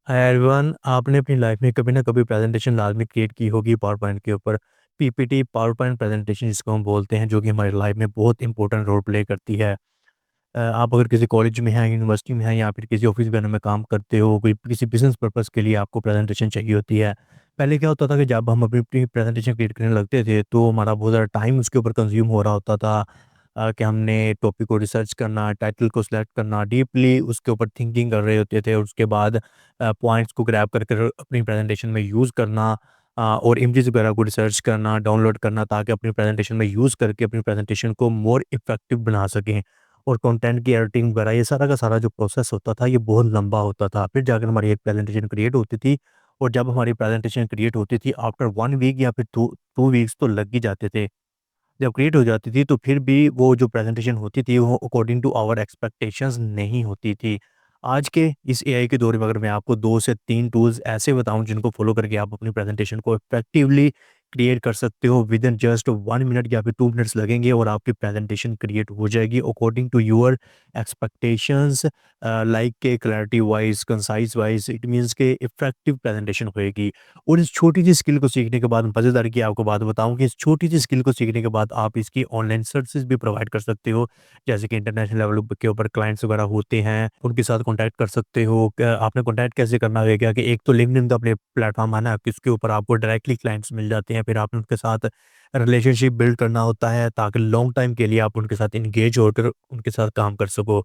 Hi everyone, आपने अपनी life में कभी ना कभी प्रेजेंटेशन लाजमी क्रिएट की होगी पावर पॉइंट के ऊपर। पीपीटी पावर पॉइंट प्रेजेंटेशन जिसको हम बोलते हैं, जो कि हमारी लाइफ में बहुत इंपॉर्टेंट रोल प्ले करती है। आप अगर किसी कॉलेज में हैं, यूनिवर्सिटी में हैं या फिर किसी ऑफिस वगैरह में काम करते हो, कोई किसी बिजनेस पर्पज़ के लिए आपको प्रेजेंटेशन चाहिए होती है। पहले क्या होता था कि जब हम अपनी अपनी प्रेजेंटेशन क्रिएट करने लगते थे तो हमारा बहुत ज़्यादा टाइम उसके ऊपर कंज्यूम हो रहा होता था। कि हमने टॉपिक को रिसर्च करना, टाइटल को सिलेक्ट करना, डीपली उसके ऊपर थिंकिंग कर रहे होते थे। उसके बाद पॉइंट्स को ग्रैब कर कर अपनी प्रेजेंटेशन में यूज़ करना, और इमेजेस वगैरह को रिसर्च करना, डाउनलोड करना, ताकि अपनी प्रेजेंटेशन में यूज़ करके अपनी प्रेजेंटेशन को मोर इफेक्टिव बना सकें। और कंटेंट की एडिटिंग वगैरह, ये सारा का सारा जो प्रोसेस होता था, ये बहुत लंबा होता था। फिर जाकर हमारी एक प्रेजेंटेशन क्रिएट होती थी। और जब हमारी प्रेजेंटेशन क्रिएट होती थी आफ्टर 1 वीक या फिर 2 वीक्स तो लग ही जाते थे। जब क्रिएट हो जाती थी तो फिर भी वो जो प्रेजेंटेशन होती थी वो अकॉर्डिंग टू आवर एक्सपेक्टेशंस नहीं होती थी। आज के इस एआई के दौर में अगर मैं आपको 2 से 3 टूल्स ऐसे बताऊँ जिनको फॉलो करके आप अपनी प्रेजेंटेशन को इफेक्टिवली क्रिएट कर सकते हो, विद इन जस्ट 1 मिनट या फिर 2 मिनट्स लगेंगे और आपकी प्रेजेंटेशन क्रिएट हो जाएगी according to your expectations. Like के clarity wise, concise wise, it means के इफेक्टिव प्रेजेंटेशन होएगी। और इस छोटी-सी स्किल को सीखने के बाद मज़ेदार की आपको बात बताऊँ कि इस छोटी-सी स्किल को सीखने के बाद आप इसकी ऑनलाइन सर्विसेज़ भी प्रोवाइड कर सकते हो। जैसे कि इंटरनेशनल लेवल के ऊपर क्लाइंट्स वगैरह होते हैं, उनके साथ कॉन्टैक्ट कर सकते हो। आपने कॉन्टैक्ट कैसे करना रहेगा कि एक तो लिंक्डइन का अपने प्लेटफ़ॉर्म है ना, कि उसके ऊपर आपको डायरेक्टली क्लाइंट्स मिल जाते हैं। फिर आपने उनके साथ रिलेशनशिप बिल्ड करना होता है ताकि लॉन्ग टाइम के लिए आप उनके साथ एंगेज होकर उनके साथ काम कर सको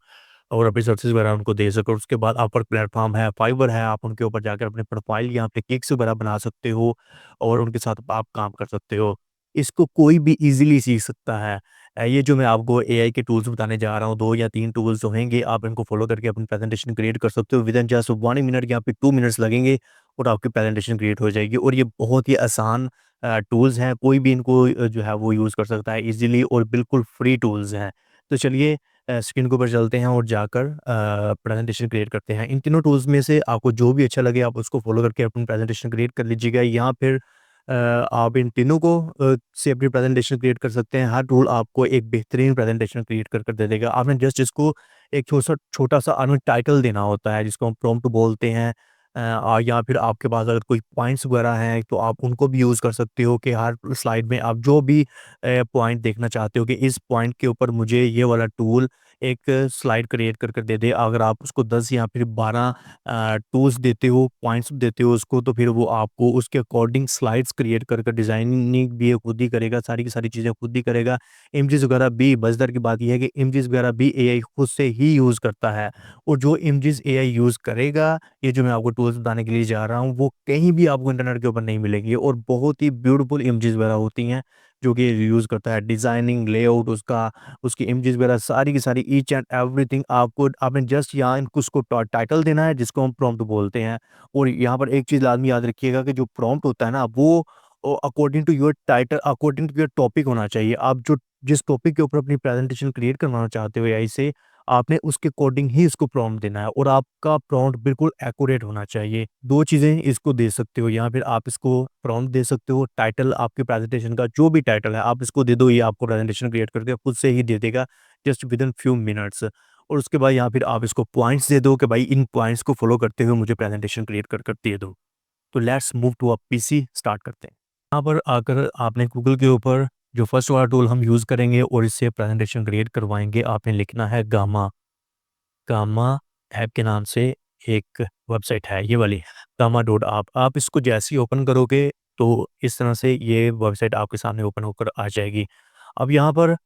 और अपनी सर्विसेज़ वगैरह उनको दे सको। उसके बाद अपवर्क प्लेटफ़ॉर्म है, फाइवर है, आप उनके ऊपर जाकर अपने प्रोफ़ाइल यहाँ पे गिग्स वगैरह बना सकते हो और उनके साथ आप काम कर सकते हो। इसको कोई भी ईज़िली सीख सकता है। ये जो मैं आपको एआई के टूल्स बताने जा रहा हूँ, 2 या 3 टूल्स होंगे, आप इनको फ़ॉलो करके अपनी प्रेज़ेंटेशन क्रिएट कर सकते हो। विदिन जस्ट 1 मिनट या फिर 2 मिनट्स लगेंगे और आपकी प्रेज़ेंटेशन क्रिएट हो जाएगी। और ये बहुत ही आसान टूल्स हैं, कोई भी इनको जो है वो यूज़ कर सकता है ईज़िली, और बिल्कुल फ्री टूल्स हैं। तो चलिए स्क्रीन के ऊपर चलते हैं और जाकर प्रेजेंटेशन क्रिएट करते हैं। इन तीनों टूल्स में से आपको जो भी अच्छा लगे आप उसको फ़ॉलो करके अपनी प्रेजेंटेशन क्रिएट कर लीजिएगा, या फिर आप इन तीनों को से अपनी प्रेजेंटेशन क्रिएट कर सकते हैं। हर टूल आपको एक बेहतरीन प्रेजेंटेशन क्रिएट कर कर दे देगा। आपने जस्ट इसको एक छोटा-सा टाइटल देना होता है जिसको हम प्रॉम्प्ट बोलते हैं। या फिर आपके पास अगर कोई पॉइंट्स वगैरह हैं तो आप उनको भी यूज़ कर सकते हो कि हर स्लाइड में आप जो भी पॉइंट देखना चाहते हो कि इस पॉइंट के ऊपर मुझे ये वाला टूल एक स्लाइड क्रिएट कर कर दे दे। अगर आप उसको 10 या फिर 12 टूल्स देते हो, पॉइंट्स देते हो उसको, तो फिर वो आपको उसके अकॉर्डिंग स्लाइड्स क्रिएट कर कर डिज़ाइनिंग भी ये खुद ही करेगा, सारी की सारी चीज़ें खुद ही करेगा। इमेजेस वगैरह भी, मज़ेदार की बात ये है कि इमेजेस वगैरह भी एआई खुद से ही यूज़ करता है। और जो इमेजेस एआई यूज़ करेगा, ये जो मैं आपको टूल्स बताने के लिए जा रहा हूँ, वो कहीं भी आपको इंटरनेट के ऊपर नहीं मिलेंगी, और बहुत ही ब्यूटीफुल इमेजेस वगैरह होती हैं जो कि यूज़ करता है। डिज़ाइनिंग, लेआउट उसका, उसकी इमेजेस वगैरह सारी की सारी ईच एंड एवरीथिंग आपको, आपने जस्ट यहाँ इनको उसको टाइटल देना है जिसको हम प्रॉम्प्ट बोलते हैं। और यहाँ पर एक चीज़ लाज़मी याद रखिएगा कि जो प्रॉम्प्ट होता है ना, वो according to your title, according to your topic होना चाहिए। आप जो जिस टॉपिक के ऊपर अपनी प्रेजेंटेशन क्रिएट करवाना चाहते हो एआई से, आपने उसके अकॉर्डिंग ही इसको प्रॉम्प्ट देना है, और आपका प्रॉम्प्ट बिल्कुल एक्यूरेट होना चाहिए। 2 चीज़ें इसको दे सकते हो, या फिर आप इसको प्रॉम्प्ट दे सकते हो, टाइटल आपके प्रेजेंटेशन का जो भी टाइटल है आप इसको दे दो, ये आपको प्रेजेंटेशन क्रिएट करके खुद से ही दे देगा जस्ट विदिन फ्यू मिनट्स। और उसके बाद यहाँ फिर आप इसको पॉइंट्स दे दो कि भाई इन पॉइंट्स को फॉलो करते हुए मुझे प्रेजेंटेशन क्रिएट कर कर दे दो। तो let's move to a PC, start करते हैं। यहाँ पर आकर आपने गूगल के ऊपर जो फर्स्ट वाला टूल हम यूज़ करेंगे और इससे प्रेजेंटेशन क्रिएट करवाएँगे, आपने लिखना है गामा। गामा ऐप के नाम से एक वेबसाइट है, ये वाली गामा डॉट ऐप। आप इसको जैसे ही ओपन करोगे तो इस तरह से ये वेबसाइट आपके सामने ओपन होकर आ जाएगी। अब यहाँ पर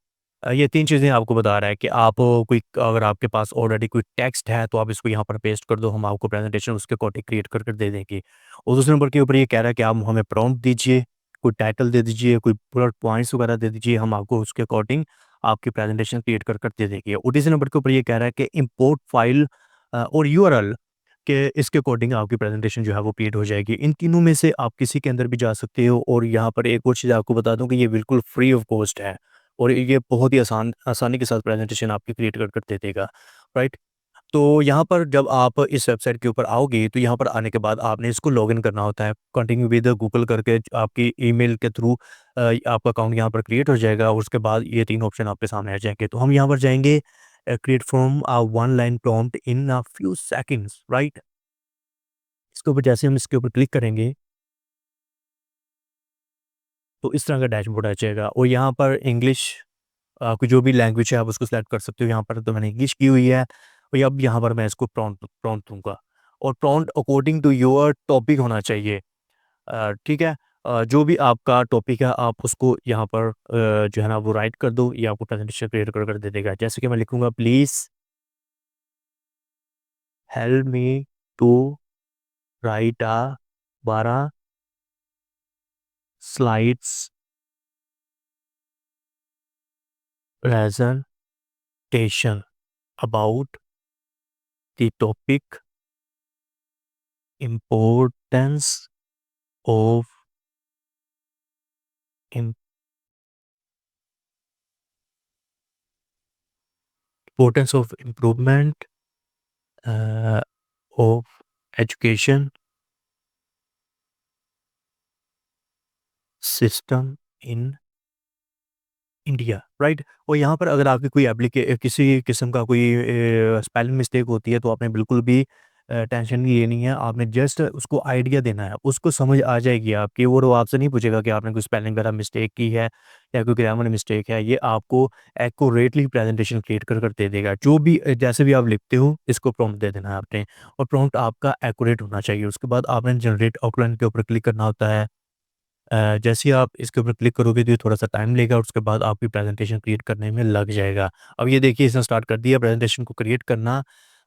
ये 3 चीज़ें आपको बता रहा है कि आप कोई, अगर आपके पास ऑलरेडी कोई टेक्स्ट है तो आप इसको यहाँ पर पेस्ट कर दो, हम आपको प्रेजेंटेशन उसके अकॉर्डिंग क्रिएट कर कर दे देंगे। और दूसरे नंबर के ऊपर ये कह रहा है कि आप हमें प्रॉम्प्ट दीजिए, कोई टाइटल दे दीजिए, कोई बुलेट पॉइंट्स वगैरह दे दीजिए, हम आपको उसके अकॉर्डिंग आपकी प्रेजेंटेशन क्रिएट कर कर दे देंगे। और तीसरे नंबर के ऊपर ये कह रहा है कि इम्पोर्ट फाइल और यूआरएल के इसके अकॉर्डिंग आपकी प्रेजेंटेशन जो है वो क्रिएट हो जाएगी। इन तीनों में से आप किसी के अंदर भी जा सकते हो, और यहाँ पर एक और चीज़ आपको बता दूँ कि ये बिल्कुल फ्री ऑफ कॉस्ट है, और ये बहुत ही आसानी के साथ प्रेजेंटेशन आपकी क्रिएट कर कर दे देगा, राइट? तो यहाँ पर जब आप इस वेबसाइट के ऊपर आओगे, तो यहाँ पर आने के बाद आपने इसको लॉगिन करना होता है। कंटिन्यू विद गूगल करके आपकी ईमेल के थ्रू आपका अकाउंट यहाँ पर क्रिएट हो जाएगा, और उसके बाद ये 3 ऑप्शन आपके सामने आ जाएँगे। तो हम यहाँ पर जाएँगे create from one line prompt in a few seconds, right? इसके ऊपर जैसे हम इसके ऊपर क्लिक करेंगे, तो इस तरह का डैशबोर्ड आ जाएगा और यहाँ पर इंग्लिश आपकी जो भी लैंग्वेज है आप उसको सेलेक्ट कर सकते हो। यहाँ पर तो मैंने इंग्लिश की हुई है और अब यहाँ पर मैं इसको प्रॉम्प्ट प्रॉम्प्ट दूँगा और prompt according to your topic होना चाहिए। ठीक है? जो भी आपका टॉपिक है आप उसको यहाँ पर जो है ना वो राइट कर दो, ये आपको प्रेजेंटेशन क्रिएट कर दे देगा। जैसे कि मैं लिखूँगा please help me to write 12 slides presentation about the topic importance of importance of improvement of education system in India, right? और यहाँ पर अगर आपकी कोई किसी किस्म का कोई स्पेलिंग मिस्टेक होती है तो आपने बिल्कुल भी टेंशन नहीं लेनी है। आपने जस्ट उसको आइडिया देना है, उसको समझ आ जाएगी आपकी और वो आपसे नहीं पूछेगा कि आपने कोई स्पेलिंग वगैरह मिस्टेक की है या कोई ग्रामर मिस्टेक है। ये आपको एक्यूरेटली प्रेजेंटेशन क्रिएट कर दे देगा। जो भी जैसे भी आप लिखते हो इसको प्रॉम्प्ट दे देना है आपने और प्रॉम्प्ट आपका एक्यूरेट होना चाहिए। उसके बाद आपने जनरेट आउटलाइन के ऊपर क्लिक करना होता है। जैसे ही आप इसके ऊपर क्लिक करोगे तो ये थोड़ा-सा टाइम लेगा और उसके बाद आपकी प्रेज़ेंटेशन क्रिएट करने में लग जाएगा। अब ये देखिए इसने स्टार्ट कर दिया प्रेज़ेंटेशन को क्रिएट करना।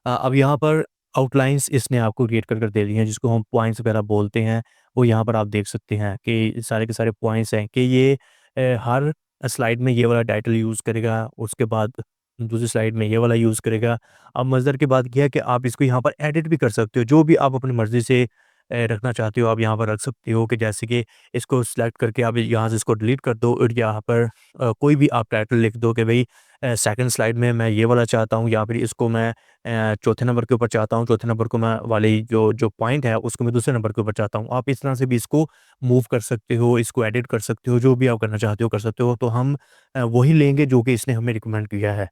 अब यहाँ पर आउटलाइन्स इसने आपको क्रिएट कर दे दी हैं जिसको हम पॉइंट्स वगैरह बोलते हैं। वो यहाँ पर आप देख सकते हैं कि सारे के सारे पॉइंट्स हैं कि ये हर स्लाइड में ये वाला टाइटल यूज़ करेगा, उसके बाद दूसरी स्लाइड में ये वाला यूज़ करेगा। अब मज़ेदार की बात ये है कि आप इसको यहाँ पर एडिट भी कर सकते हो, जो भी आप अपनी मर्ज़ी से रखना चाहते हो आप यहाँ पर रख सकते हो कि जैसे कि इसको सिलेक्ट करके आप यहाँ से इसको डिलीट कर दो और यहाँ पर कोई भी आप टाइटल लिख दो कि भई सेकंड स्लाइड में मैं ये वाला चाहता हूँ या फिर इसको मैं चौथे नंबर के ऊपर चाहता हूँ, चौथे नंबर को मैं वाली जो जो पॉइंट है उसको मैं दूसरे नंबर के ऊपर चाहता हूँ। आप इस तरह से भी इसको मूव कर सकते हो, इसको एडिट कर सकते हो, जो भी आप करना चाहते हो कर सकते हो। तो हम वही लेंगे जो कि इसने हमें रिकमेंड किया है।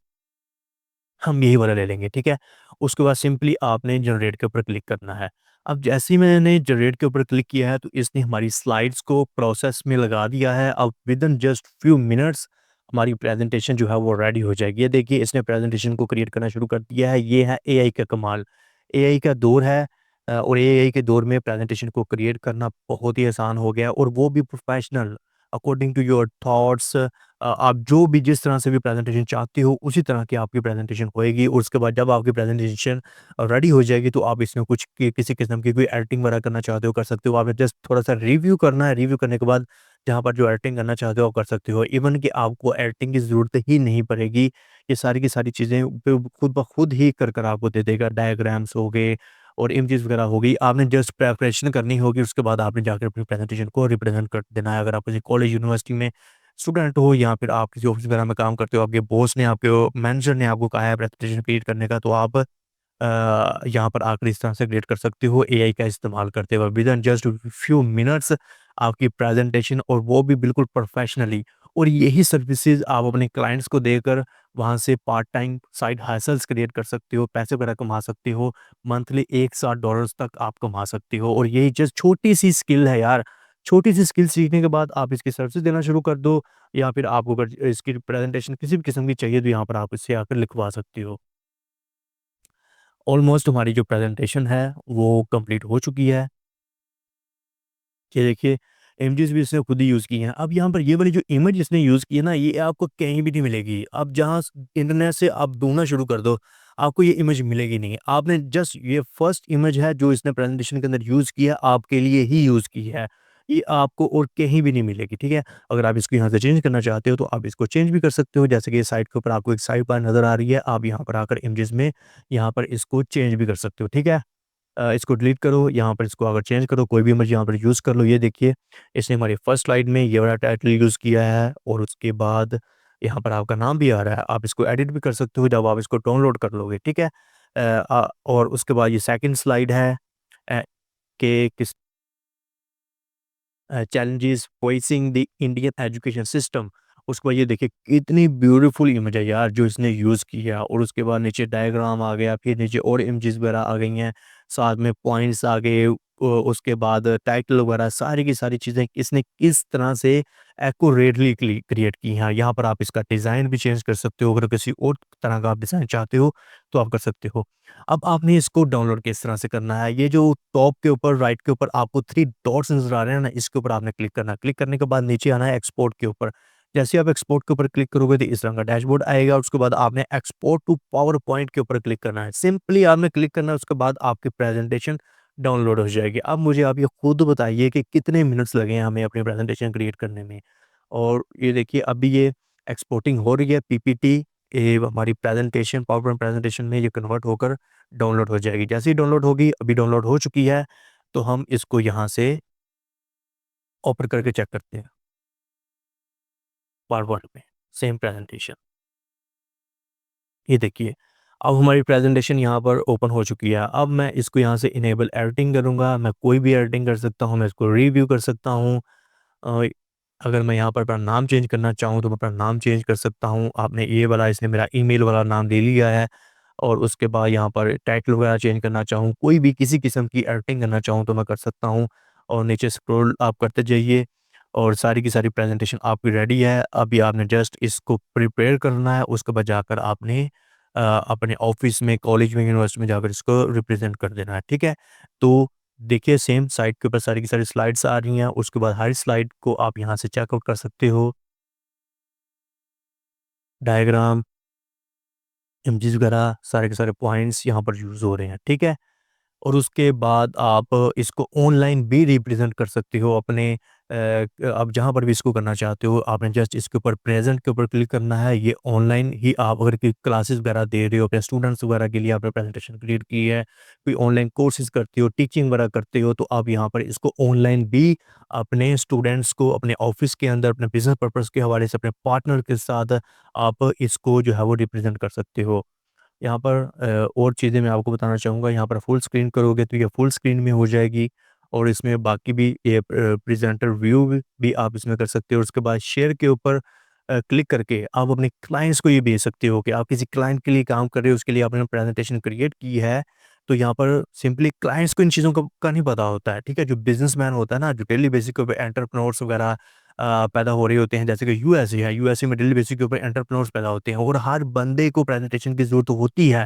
हम यही वाला ले लेंगे, ठीक है? उसके बाद सिंपली आपने जनरेट के ऊपर क्लिक करना है। अब जैसे ही मैंने जनरेट के ऊपर क्लिक किया है, तो इसने हमारी स्लाइड्स को प्रोसेस में लगा दिया है। अब विदिन जस्ट फ्यू मिनट्स हमारी प्रेज़ेंटेशन जो है वो रेडी हो जाएगी। ये देखिए इसने प्रेज़ेंटेशन को क्रिएट करना शुरू कर दिया है। ये है एआई का कमाल। एआई का दौर है और एआई के दौर में प्रेज़ेंटेशन को क्रिएट करना बहुत ही आसान हो गया और वो भी professional according to your thoughts. आप जो भी जिस तरह से भी प्रेज़ेंटेशन चाहते हो, उसी तरह की आपकी प्रेज़ेंटेशन होएगी और उसके बाद जब आपकी प्रेज़ेंटेशन रेडी हो जाएगी, तो आप इसमें कुछ कि किसी किस्म की कोई एडिटिंग वगैरह करना चाहते हो, कर सकते हो। आपने जस्ट थोड़ा-सा रिव्यू करना है, रिव्यू करने के बाद जहाँ पर जो एडिटिंग करना चाहते हो, आप कर सकते हो। इवन कि आपको एडिटिंग की ज़रूरत ही नहीं पड़ेगी। ये सारी की सारी चीज़ें खुद ब खुद ही कर आपको दे देगा। डायग्राम्स हो गए और इमेजेस वगैरह हो गई। आपने जस्ट प्रिपरेशन करनी होगी, उसके बाद आपने जाकर अपनी प्रेज़ेंटेशन को रिप्रेज़ेंट कर देना है। अगर आप किसी कॉलेज, यूनिवर्सिटी में स्टूडेंट हो या फिर आप किसी ऑफ़िस वगैरह में काम करते हो, आपके बॉस ने, आपके मैनेजर ने आपको कहा है प्रेज़ेंटेशन क्रिएट करने का, तो आप यहाँ पर आकर इस तरह से क्रिएट कर सकते हो एआई का इस्तेमाल करते हुए। विदिन जस्ट फ्यू मिनट्स आपकी प्रेज़ेंटेशन और वो भी बिल्कुल प्रोफ़ेशनली। और यही सर्विसेज़ आप अपने क्लाइंट्स को देकर वहाँ से part time side hustles create कर सकते हो, पैसे वगैरह कमा सकते हो। मंथली $1,60 तक आप कमा सकते हो और यही जस्ट छोटी-सी स्किल है यार। छोटी-सी स्किल सीखने के बाद आप इसकी सर्विसेज़ देना शुरू कर दो या फिर आपको अगर इसकी प्रेज़ेंटेशन किसी भी किस्म की चाहिए तो यहाँ पर आप इससे आकर लिखवा सकते हो। ऑलमोस्ट हमारी जो प्रेज़ेंटेशन है वो कंप्लीट हो चुकी है। ये देखिए इमेजेस भी इसने खुद ही यूज़ की हैं। अब यहाँ पर ये वाली जो इमेज इसने यूज़ की है ना, ये आपको कहीं भी नहीं मिलेगी। अब जहाँ स इंटरनेट से आप ढूँढना शुरू कर दो, आपको ये इमेज मिलेगी नहीं। आपने जस्ट ये फर्स्ट इमेज है जो इसने प्रेज़ेंटेशन के अंदर यूज़ की है, आपके लिए ही यूज़ की है। ये आपको और कहीं भी नहीं मिलेगी, ठीक है? अगर आप इसको यहाँ से चेंज करना चाहते हो, तो आप इसको चेंज भी कर सकते हो। जैसे कि साइड के ऊपर आपको एक साइड बार नज़र आ रही है, आप यहाँ पर आकर इमेजेस में यहाँ पर इसको चेंज भी कर सकते हो, ठीक है? इसको डिलीट करो, यहाँ पर इसको अगर चेंज करो, कोई भी इमेज यहाँ पर यूज़ कर लो। ये देखिए, इसने हमारी फर्स्ट स्लाइड में ये वाला टाइटल यूज़ किया है और उसके बाद यहाँ पर आपका नाम भी आ रहा है। आप इसको एडिट भी कर सकते हो जब आप इसको डाउनलोड कर लोगे, ठीक है? और उसके बाद ये सेकंड स्लाइड है कि किस challenges facing the Indian education system. उसके बाद ये देखिए कितनी ब्यूटीफुल इमेज है यार जो इसने यूज़ की है और उसके बाद नीचे डायग्राम आ गया, फिर नीचे और इमेजेस वगैरह आ गई हैं, साथ में पॉइंट्स आ गए, उसके बाद टाइटल वगैरह सारी की सारी चीज़ें इसने किस तरह से एक्यूरेटली क्रिएट की हैं। यहाँ पर आप इसका डिज़ाइन भी चेंज कर सकते हो, अगर किसी और तरह का आप डिज़ाइन चाहते हो, तो आप कर सकते हो। अब आपने इसको डाउनलोड किस तरह से करना है, ये जो टॉप के ऊपर राइट के ऊपर आपको 3 डॉट्स नज़र आ रहे हैं ना, इसके ऊपर आपने क्लिक करना है। क्लिक करने के बाद नीचे आना है एक्सपोर्ट के ऊपर। जैसे ही आप एक्सपोर्ट के ऊपर क्लिक करोगे तो इस तरह का डैशबोर्ड आएगा, उसके बाद आपने एक्सपोर्ट टू पावर पॉइंट के ऊपर क्लिक करना है। सिंपली आपने क्लिक करना है, उसके बाद आपकी प्रेजेंटेशन डाउनलोड हो जाएगी। अब मुझे आप ये खुद बताइए कि कितने मिनट्स लगे हैं हमें अपनी प्रेजेंटेशन क्रिएट करने में। और ये देखिए अभी ये एक्सपोर्टिंग हो रही है पीपीटी, ये हमारी प्रेजेंटेशन पावर पॉइंट प्रेजेंटेशन में ये कन्वर्ट होकर डाउनलोड हो जाएगी। जैसे ही डाउनलोड होगी, अभी डाउनलोड हो चुकी है, तो हम इसको यहाँ से ओपन करके चेक करते हैं पावर पॉइंट में, सेम प्रेजेंटेशन। ये देखिए, अब हमारी प्रेज़ेंटेशन यहाँ पर ओपन हो चुकी है। अब मैं इसको यहाँ से इनेबल एडिटिंग करूँगा, मैं कोई भी एडिटिंग कर सकता हूँ, मैं इसको रिव्यू कर सकता हूँ। अ, अगर मैं यहाँ पर अपना नाम चेंज करना चाहूँ, तो मैं अपना नाम चेंज कर सकता हूँ। आपने ये वाला इसने मेरा ईमेल वाला नाम ले लिया है, और उसके बाद यहाँ पर टाइटल वगैरह चेंज करना चाहूँ, कोई भी किसी किस्म की एडिटिंग करना चाहूँ, तो मैं कर सकता हूँ। और नीचे स्क्रॉल आप करते जाइए, और सारी की सारी प्रेज़ेंटेशन आपकी रेडी है। अभी आपने जस्ट इसको प्रिपेयर करना है, उसके बाद जाकर आपने अपने ऑफ़िस में, कॉलेज में, यूनिवर्सिटी में जाकर इसको रिप्रेज़ेंट कर देना है, ठीक है? तो देखिए सेम साइट के ऊपर सारी की सारी स्लाइड्स आ रही हैं, उसके बाद हर स्लाइड को आप यहाँ से चेकआउट कर सकते हो। डायग्राम, इमेजेस वगैरह सारे के सारे पॉइंट्स यहाँ पर यूज़ हो रहे हैं, ठीक है? और उसके बाद आप इसको ऑनलाइन भी रिप्रेज़ेंट कर सकते हो अपने आप जहाँ पर भी इसको करना चाहते हो, आपने जस्ट इसके ऊपर प्रेज़ेंट के ऊपर क्लिक करना है। ये ऑनलाइन ही आप अगर कोई क्लासेस वगैरह दे रहे हो, अपने स्टूडेंट्स वगैरह के लिए आपने प्रेज़ेंटेशन क्रिएट की है, कोई ऑनलाइन कोर्सेज़ करते हो, टीचिंग वगैरह करते हो, तो आप यहाँ पर इसको ऑनलाइन भी अपने स्टूडेंट्स को अपने ऑफ़िस के अंदर, अपने बिज़नेस पर्पज़ के हवाले से अपने पार्टनर के साथ आप इसको जो है वो रिप्रेज़ेंट कर सकते हो। यहाँ पर और चीज़ें मैं आपको बताना चाहूँगा, यहाँ पर फुल स्क्रीन करोगे तो ये फुल स्क्रीन में हो जाएगी, और इसमें बाकी भी ये प्रेज़ेंटर व्यू भी आप इसमें कर सकते हो। उसके बाद शेयर के ऊपर क्लिक करके आप अपने क्लाइंट्स को ये भेज सकते हो कि आप किसी क्लाइंट के लिए काम कर रहे हो, उसके लिए आपने प्रेज़ेंटेशन क्रिएट की है, तो यहाँ पर सिंपली क्लाइंट्स को इन चीज़ों का नहीं पता होता है, ठीक है? जो बिज़नेसमैन होता है ना, जो डेली बेसिस के ऊपर एंटरप्रेन्योर्स वगैरह पैदा हो रहे होते हैं, जैसे कि यूएसए है, यूएसए में डेली बेसिस के ऊपर एंटरप्रेन्योर्स पैदा होते हैं, और हर बंदे को प्रेज़ेंटेशन की ज़रूरत होती है।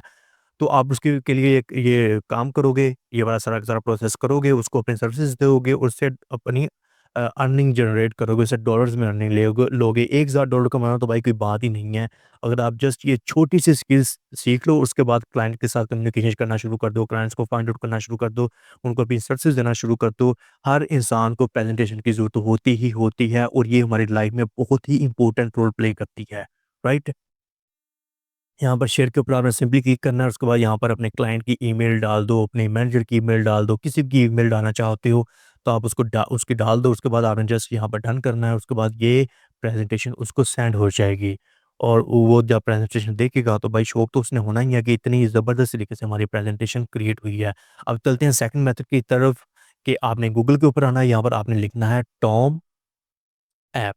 तो आप उसके के लिए एक ये काम करोगे, ये वाला सारा का सारा प्रोसेस करोगे, उसको अपनी सर्विसेज़ दोगे, उससे अपनी अर्निंग जनरेट करोगे, उससे डॉलर्स में अर्निंग लोगे। $1000 कमाना तो भाई कोई बात ही नहीं है। अगर आप जस्ट ये छोटी-सी स्किल्स सीख लो, उसके बाद क्लाइंट के साथ कम्युनिकेशन करना शुरू कर दो, क्लाइंट्स को फाइंड आउट करना शुरू कर दो, उनको अपनी सर्विसेज़ देना शुरू कर दो। हर इंसान को प्रेज़ेंटेशन की ज़रूरत होती ही होती है, और ये हमारी लाइफ़ में बहुत ही इम्पोर्टेंट रोल प्ले करती है, राइट? यहाँ पर शेयर के ऊपर आपने सिंपली क्लिक करना है, उसके बाद यहाँ पर अपने क्लाइंट की ईमेल डाल दो, अपने मैनेजर की ईमेल डाल दो, किसी की ईमेल डालना चाहते हो, तो आप उसकी डाल दो, उसके बाद आपने जस्ट यहाँ पर डन करना है, उसके बाद ये प्रेज़ेंटेशन उसको सेंड हो जाएगी, और वो जब प्रेज़ेंटेशन देखेगा तो भाई शौक तो उसने होना ही है कि इतनी ज़बरदस्त तरीके से हमारी प्रेज़ेंटेशन क्रिएट हुई है। अब चलते हैं सेकंड मेथड की तरफ, कि आपने गूगल के ऊपर आना है, यहाँ पर आपने लिखना है टॉम ऐप।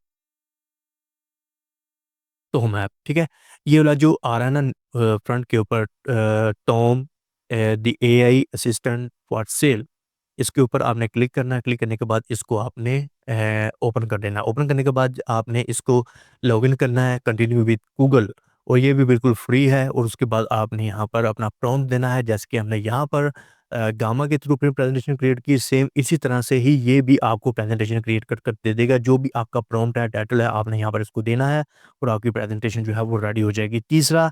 टॉम ऐप, ठीक है? ये वाला जो आ रहा है ना फ्रंट के ऊपर Tom the AI assistant for sale, इसके ऊपर आपने क्लिक करना है, क्लिक करने के बाद इसको आपने ओपन कर देना है। ओपन करने के बाद आपने इसको लॉगिन करना है कंटिन्यू विद गूगल, और ये भी बिल्कुल फ्री है, और उसके बाद आपने यहाँ पर अपना प्रॉम्प्ट देना है, जैसे कि हमने यहाँ पर गामा के थ्रू अपनी प्रेज़ेंटेशन क्रिएट की, सेम इसी तरह से ही ये भी आपको प्रेज़ेंटेशन क्रिएट कर कर दे देगा। जो भी आपका प्रॉम्प्ट है, टाइटल है, आपने यहाँ पर इसको देना है, और आपकी प्रेज़ेंटेशन जो है वो रेडी हो जाएगी। तीसरा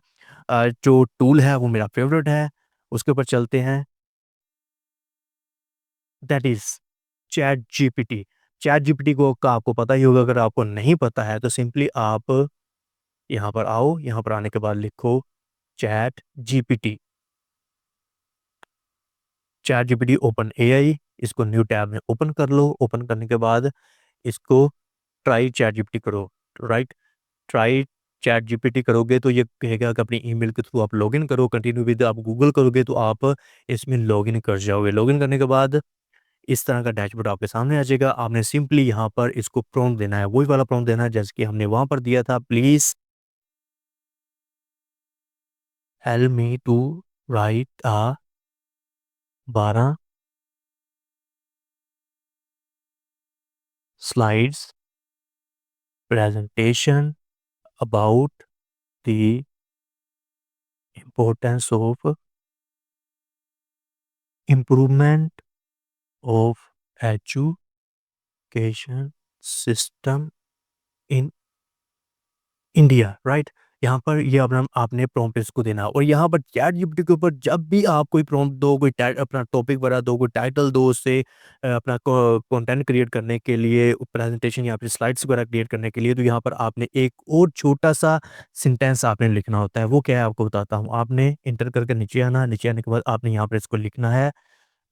जो टूल है वो मेरा फ़ेवरेट है, उसके ऊपर चलते हैं, that is chat GPT. Chat GPT को का आपको पता ही होगा, अगर आपको नहीं पता है तो सिंपली आप यहाँ पर आओ, यहाँ पर आने के बाद लिखो chat GPT. Chat GPT open AI, इसको न्यू टैब में ओपन कर लो। ओपन करने के बाद इसको ट्राई चैट जीपीटी करो, राइट? ट्राई चैट जीपीटी करोगे तो ये कहेगा कि अपनी ईमेल के थ्रू आप लॉगिन करो, कंटिन्यू विद आप गूगल करोगे तो आप इसमें लॉगिन कर जाओगे। लॉगिन करने के बाद इस तरह का डैशबोर्ड आपके सामने आ जाएगा। आपने सिंपली यहाँ पर इसको प्रॉम्प्ट देना है, वही वाला प्रॉम्प्ट देना है जैसे कि हमने वहाँ पर दिया था, please help me to write a 12 slides presentation about the importance of improvement of education system in India, right? यहाँ पर ये अपना आपने प्रॉम्प्ट इसको देना और यहाँ पर चैटजीपीटी के ऊपर जब भी आप कोई प्रॉम्प्ट दो, कोई टै अपना टॉपिक वगैरह दो, कोई टाइटल दो उससे अपना कंटेंट क्रिएट करने के लिए, प्रेजेंटेशन या फिर स्लाइड्स वगैरह क्रिएट करने के लिए, तो यहाँ पर आपने एक और छोटा-सा सेंटेंस आपने लिखना होता है। वो क्या है आपको बताता हूँ। आपने एंटर करके नीचे आना, नीचे आने के बाद आपने यहाँ पर इसको लिखना है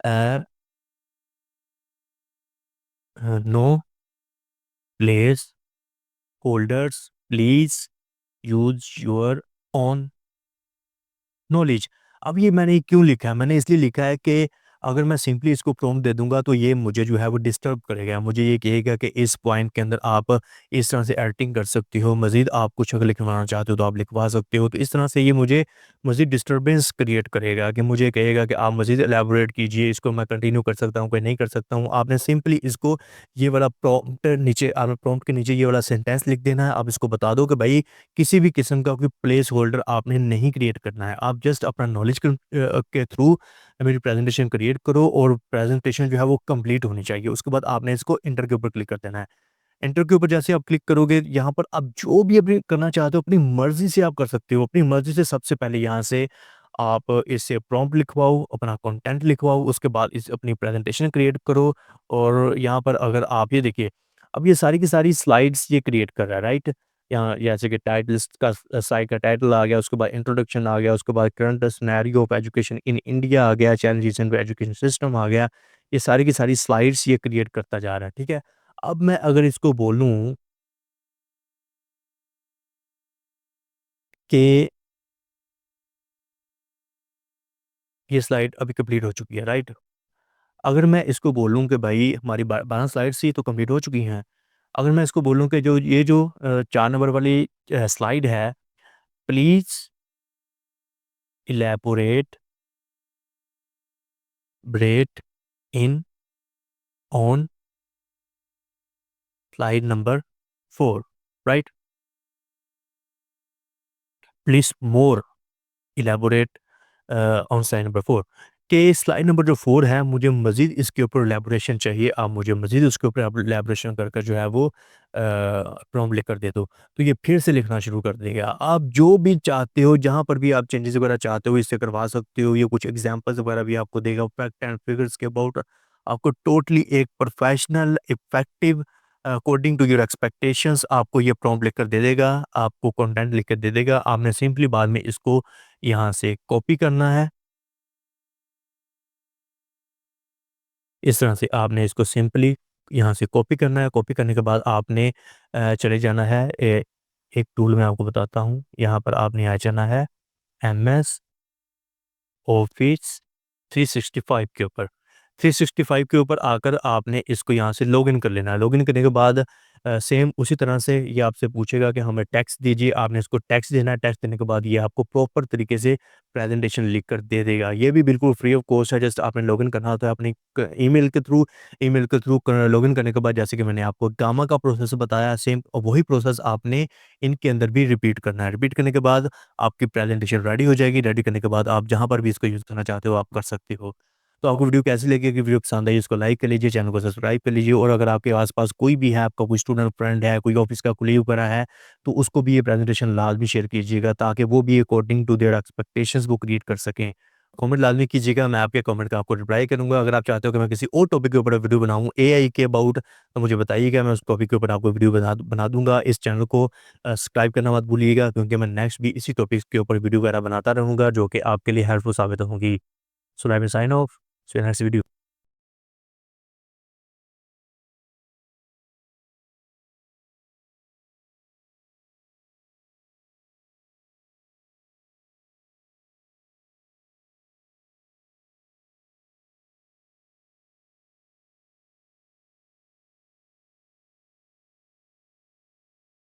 uh no placeholders please use your own knowledge. अब ये मैंने क्यों लिखा है? मैंने इसलिए लिखा है कि अगर मैं सिंपली इसको प्रॉम्प्ट दे दूँगा तो ये मुझे जो है वो डिस्टर्ब करेगा। मुझे ये कहेगा कि इस पॉइंट के अंदर आप इस तरह से एडिटिंग कर सकती हो, मज़ीद आप कुछ अगर लिखवाना चाहते हो तो आप लिखवा सकते हो। तो इस तरह से ये मुझे मज़ीद डिस्टर्बेंस क्रिएट करेगा कि मुझे कहेगा कि आप मज़ीद इलैबोरेट कीजिए, इसको मैं कंटिन्यू कर सकता हूँ, कोई नहीं कर सकता हूँ। आपने सिंपली इसको ये वाला प्रॉम्प्ट नीचे आपने प्रॉम्प्ट के नीचे ये वाला सेंटेंस लिख देना है। आप इसको बता दो कि भई किसी भी किस्म का कोई प्लेस होल्डर आपने नहीं क्रिएट करना है। आप जस्ट अपना नॉलेज के थ्रू मेरी प्रेज़ेंटेशन क्रिएट करो और प्रेज़ेंटेशन जो है वो कंप्लीट होनी चाहिए। उसके बाद आपने इसको एंटर के ऊपर क्लिक कर देना है। एंटर के ऊपर जैसे आप क्लिक करोगे यहाँ पर आप जो भी अभी करना चाहते हो अपनी मर्ज़ी से आप कर सकते हो। अपनी मर्ज़ी से सबसे पहले यहाँ से आप इससे प्रॉम्प्ट लिखवाओ, अपना कंटेंट लिखवाओ, उसके बाद इस अपनी प्रेज़ेंटेशन क्रिएट करो और यहाँ पर अगर आप ये देखिए, अब ये सारी की सारी स्लाइड्स ये क्रिएट कर रहा है, राइट? यहाँ जैसे कि टाइटल्स का साइट का टाइटल आ गया, उसके बाद इंट्रोडक्शन आ गया, उसके बाद current scenario of education in India आ गया, चैलेंजेस इन एजुकेशन सिस्टम आ गया। ये सारी की सारी स्लाइड्स ये क्रिएट करता जा रहा है, ठीक है? अब मैं अगर इसको बोलूँ कि ये स्लाइड अभी कंप्लीट हो चुकी है, राइट? अगर मैं इसको बोलूँ कि भाई हमारी 12 स्लाइड्स थी तो कंप्लीट हो चुकी हैं। अगर मैं इसको बोलूँ कि जो ये जो 4 नंबर वाली स्लाइड है, प्लीज़ इलैबोरेट ब्रेट in on slide number 4, right? Please more elaborate on slide number 4 कि स्लाइड नंबर जो 4 है मुझे मज़ीद इसके ऊपर इलैबोरेशन चाहिए। आप मुझे मज़ीद उसके ऊपर अब इलैबोरेशन कर कर जो है वो प्रॉम्प्ट लिख कर दे दो। तो ये फिर से लिखना शुरू कर देगा। आप जो भी चाहते हो, जहाँ पर भी आप चेंजेज़ वगैरह चाहते हो इससे करवा सकते हो। ये कुछ एग्ज़ाम्पल्स वगैरह भी आपको देगा फैक्ट एंड फिगर्स के अबाउट आपको टोटली एक professional effective according to your expectations आपको ये प्रॉम्प्ट लिख कर दे देगा। आपको कंटेंट लिख कर दे देगा। आपने सिंपली बाद में इसको यहाँ से कॉपी करना है। इस तरह से आपने इसको सिंपली यहाँ से कॉपी करना है। कॉपी करने के बाद आपने चले जाना है एक टूल मैं आपको बताता हूँ। यहाँ पर आपने आ जाना है एमएस ऑफिस 365 के ऊपर। 365 के ऊपर आकर आपने इसको यहाँ से लॉगिन कर लेना है। लॉगिन करने के बाद सेम उसी तरह से ये आपसे पूछेगा कि हमें टेक्स्ट दीजिए। आपने इसको टेक्स्ट देना है। टेक्स्ट देने के बाद ये आपको प्रॉपर तरीके से प्रेज़ेंटेशन लिख कर दे देगा। ये भी बिल्कुल फ्री ऑफ कॉस्ट है। जस्ट आपने लॉगिन करना होता है अपनी क ईमेल के थ्रू क लॉगिन करने के बाद जैसे कि मैंने आपको गामा का प्रोसेस बताया सेम वही प्रोसेस आपने इनके अंदर भी रिपीट करना है। रिपीट करने के बाद आपकी प्रेज़ेंटेशन रेडी हो जाएगी। रेडी करने के बाद आप जहाँ पर भी इसको यूज़ करना चाहते हो आप कर सकते हो। तो आपको वीडियो कैसी लगी? अगर वीडियो पसंद आई इसको लाइक कर लीजिए, चैनल को सब्सक्राइब कर लीजिए और अगर आपके आस-पास कोई भी है, आपका कोई स्टूडेंट फ्रेंड है, कोई ऑफ़िस का कोलीग वगैरह है, तो उसको भी ये प्रेज़ेंटेशन लाज़मी शेयर कीजिएगा ताकि वो भी अकॉर्डिंग टू देयर एक्सपेक्टेशंस वो क्रिएट कर सकें। कमेंट लाज़मी कीजिएगा, मैं आपके कमेंट का आपको रिप्लाई करूँगा। अगर आप चाहते हो कि मैं किसी और टॉपिक के ऊपर वीडियो बनाऊँ एआई के अबाउट तो मुझे बताइएगा, मैं उस टॉपिक के ऊपर आपको वीडियो बना दूँगा। इस चैनल को सब्सक्राइब करना मत भूलिएगा क्योंकि मैं नेक्स्ट भी इसी टॉपिक्स के ऊपर वीडियो वगैरह बनाता रहूँगा जो कि आपके लिए हेल्पफुल साबित होंगी। So let me sign off, see you next video.